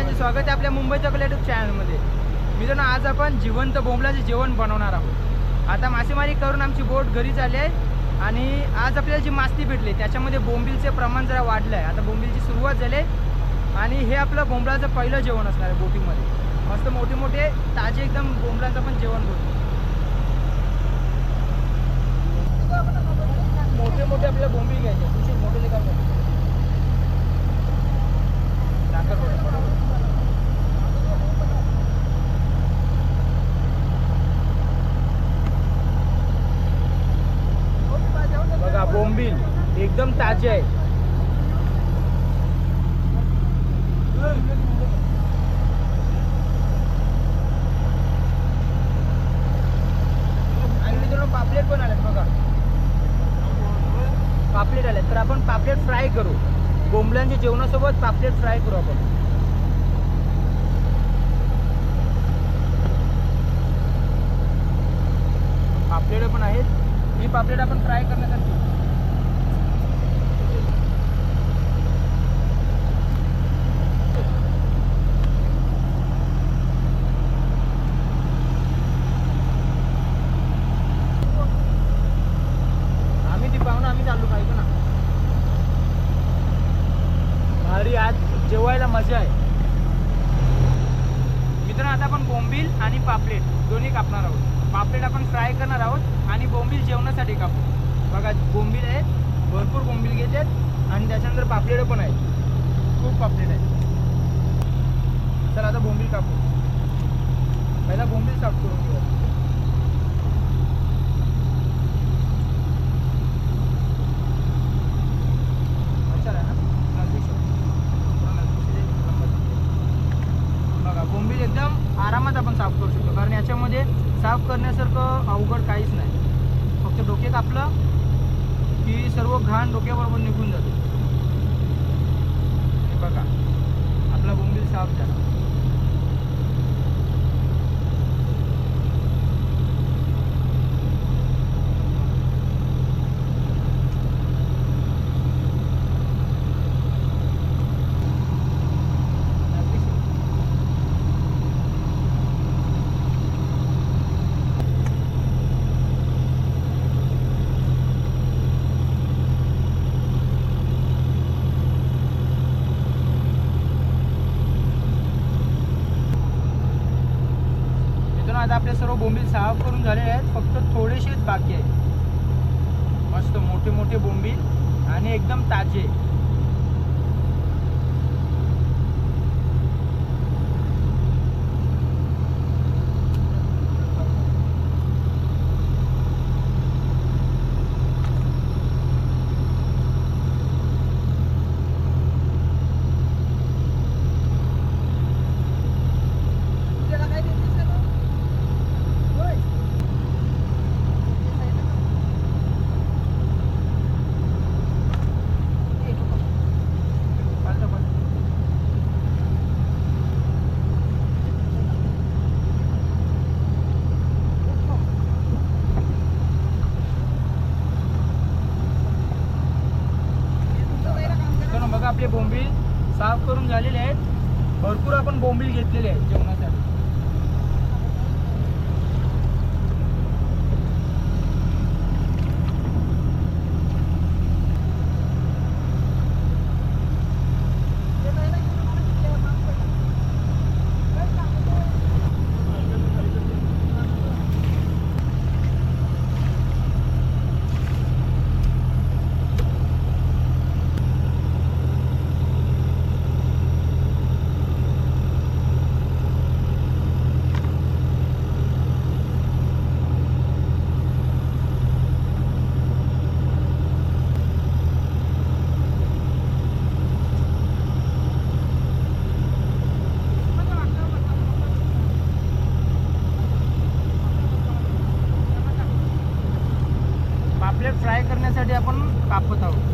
सर्वांचे स्वागत आहे आपल्या मुंबई चॉकलेट यूट्यूब चॅनलमध्ये. मित्रांनो, आज आपण जिवंत बोंबलाचे जेवण बनवणार आहोत. आता मासेमारी करून आमची बोट घरी झाली आहे आणि आज आपल्याला जी मासती भेटली त्याच्यामध्ये बोंबिलचे प्रमाण जरा वाढलं आहे. आता बोंबिलची सुरुवात झाली आणि हे आपलं बोंबलाचं पहिलं जेवण असणार आहे बोटीमध्ये. मस्त मोठे मोठे ताजे एकदम बोंबलाचं पण जेवण बनवतो. मोठे मोठे आपल्याला बोंबील घ्यायचे, सुशील मोठे काम करतो. बघा बोंबील एकदम ताजे आहे. आणि मित्रांनो पापलेट पण आलेत बघा, पापलेट आलेत. तर आपण पापलेट फ्राय करू. बोंबलांच्या जेवणासोबत पापलेट फ्राय करू आपण. पापलेट पण आहेत. ही पापलेट आपण फ्राय करण्यासाठी आम्ही ती पाहून आम्ही चालू पाहिजे ना. भारी आज जेवायला मजा आहे. मित्रांनो, आता आपण बोंबील आणि पापलेट दोन्ही कापणार आहोत. पापलेट आपण फ्राय करणार आहोत आणि बोंबील जेवणासाठी कापू. बघा बोंबील आहेत, भरपूर बोंबील घेतात आणि त्याच्यानंतर पापलेट पण आहेत, खूप पापलेट आहेत. चला आता बोंबील कापू. पहिला बोंबील साफ करून घेऊ. बोंबील एकदम आरामात आपण साफ करू शकतो, कारण याच्यामध्ये साफ करण्यासारखं अवघड काहीच नाही. फक्त डोके कापलं की सर्व घाण डोक्याबरोबर निघून जातो. हे बघा आपला बोंबील साफ झाला. आता आपले सर्व बोंबील साफ करून झालेले आहेत, फक्त थोडेसेच बाकी आहेत. मस्त मोठे मोठे बोंबील आणि एकदम ताजे. आपले बोंबील साफ करून झालेले आहेत. भरपूर आपण बोंबील घेतलेले आहेत जेवणासाठी. फ्राय करण्यासाठी आपण कापत आहोत.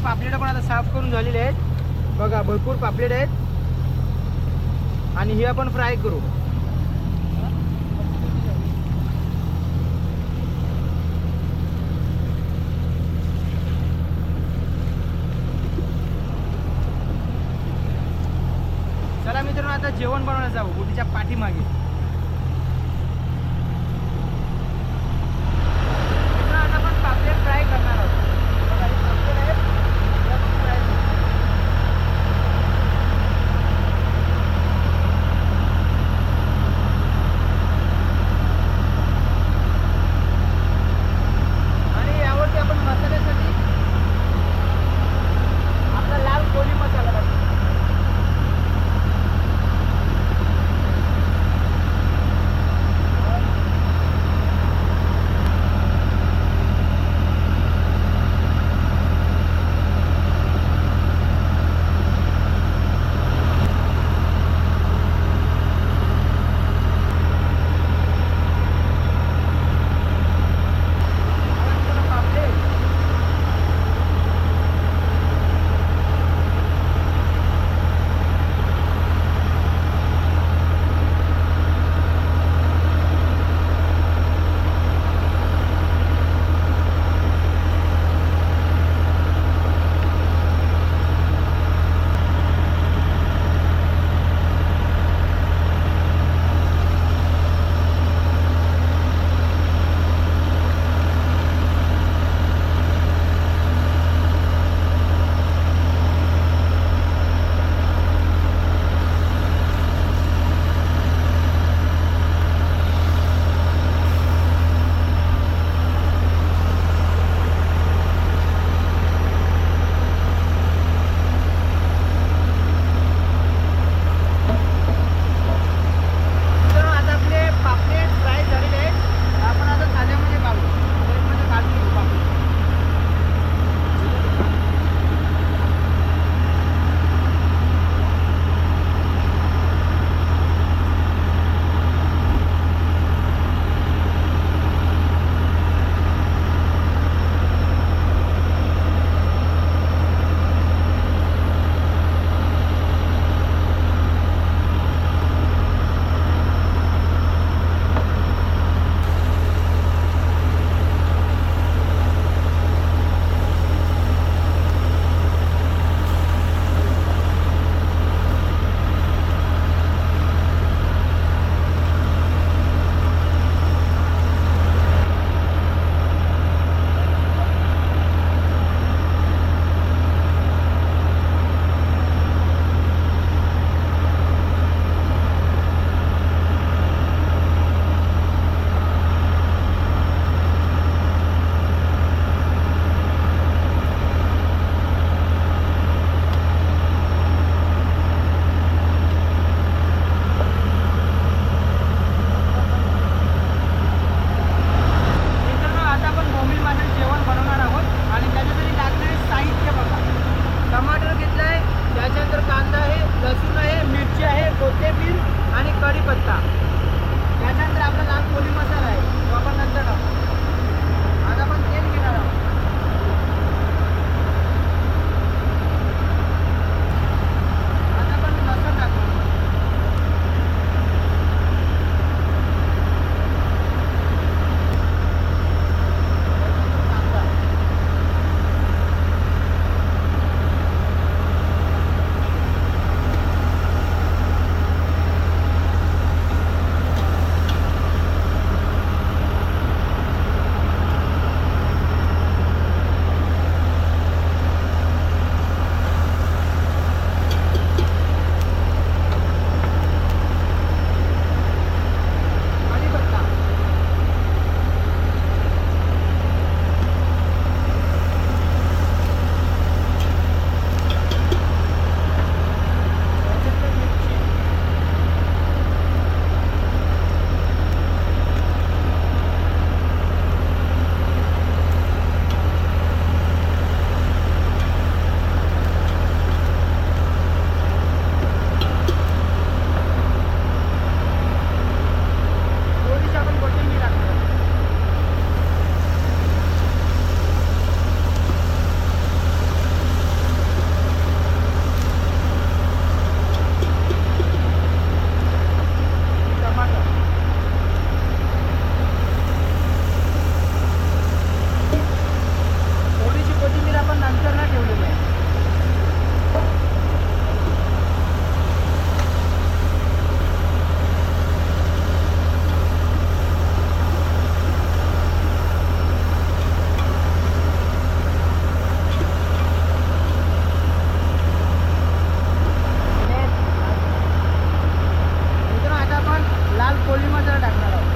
पापलेट पण आता साफ करून झालेले आहेत बघा, भरपूर पापलेट आहेत आणि हे आपण फ्राय करू. चला मित्रांनो, आता जेवण बनवायला जाऊ बोटीच्या पाठीमागे. मित्रांनो, आता आपण पापलेट फ्राय करणार आहोत. बघा, हे पापलेट आहेत, हे आपण फ्राय करू. आणि यावरती आपण मसाल्यासाठी आपला लाल कोळी मसाला टाकू. मसाला टाकणार आहोत.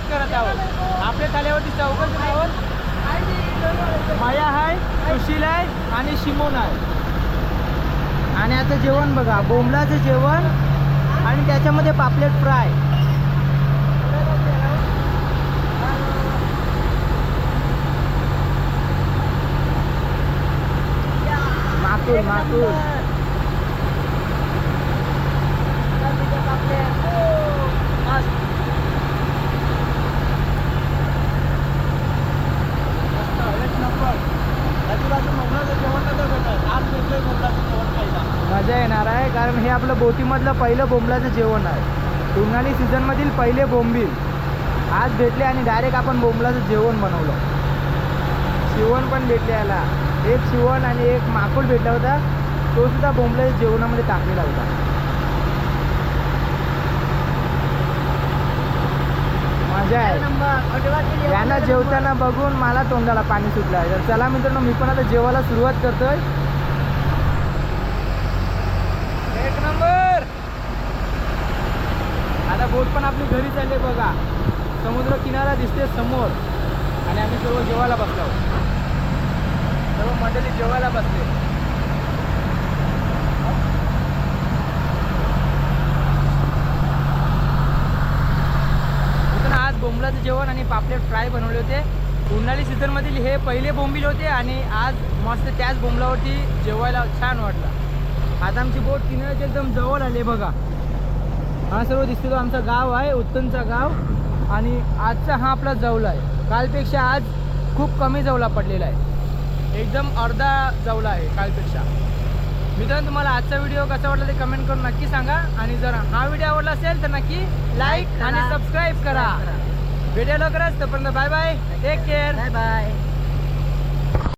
करत आहोत. आपल्या थाल्यावरती चौघ जण आहोत. माया आहे, सुशील आहे आणि शिमोन आहे. आणि आता जेवण बघा, बोंबलाचं जेवण आणि त्याच्यामध्ये पापलेट फ्राय. माकूल माकूल मजा येणार आहे, कारण हे आपलं बोटीमधलं पहिलं बोंबलाचं जेवण आहे. उन्हाळी सीझनमधील पहिले बोंबील आज भेटले आणि डायरेक्ट आपण बोंबलाचं जेवण बनवलं. शिवण पण भेटले याला, एक शिवण आणि एक माकूल भेटला होता, तो सुद्धा बोंबलाच्या जेवणामध्ये टाकलेला होता. मजा आहे. यांना जेवताना बघून मला तोंडाला पाणी सुटलं आहे. तर चला मित्रांनो, मी पण आता जेवायला सुरुवात करतोय. एक नंबर. आता बोट पण आपली घरी चालली बघा, समुद्र किनारा दिसते समोर. आणि आम्ही सर्व जेवायला बसलो आहोत. सर्व मंडळी जेवायला बसले. इथून आज बोंबलाचं जेवण आणि पापलेट फ्राय बनवले होते. उन्हाळी सीझनमधील हे पहिले बोंबील होते आणि आज मस्त त्याच बोंबलावरती जेवायला छान वाटलं. आता आमची बोट किनाऱ्याच्या एकदम जवळ आले बघा. हा सर्व दिसतो तो आमचा गाव आहे, उत्तनचा गाव. आणि आजचा हा आपला जवला आहे. कालपेक्षा आज खूप कमी जवला पडलेला आहे, एकदम अर्धा जवला आहे कालपेक्षा. मित्रांनो, तुम्हाला आजचा व्हिडिओ कसा वाटला ते कमेंट करून नक्की सांगा. आणि जर हा व्हिडिओ आवडला असेल तर नक्की लाईक आणि सबस्क्राईब करा. भेटूया लवकरच. तोपर्यंत bye bye, take care, bye bye.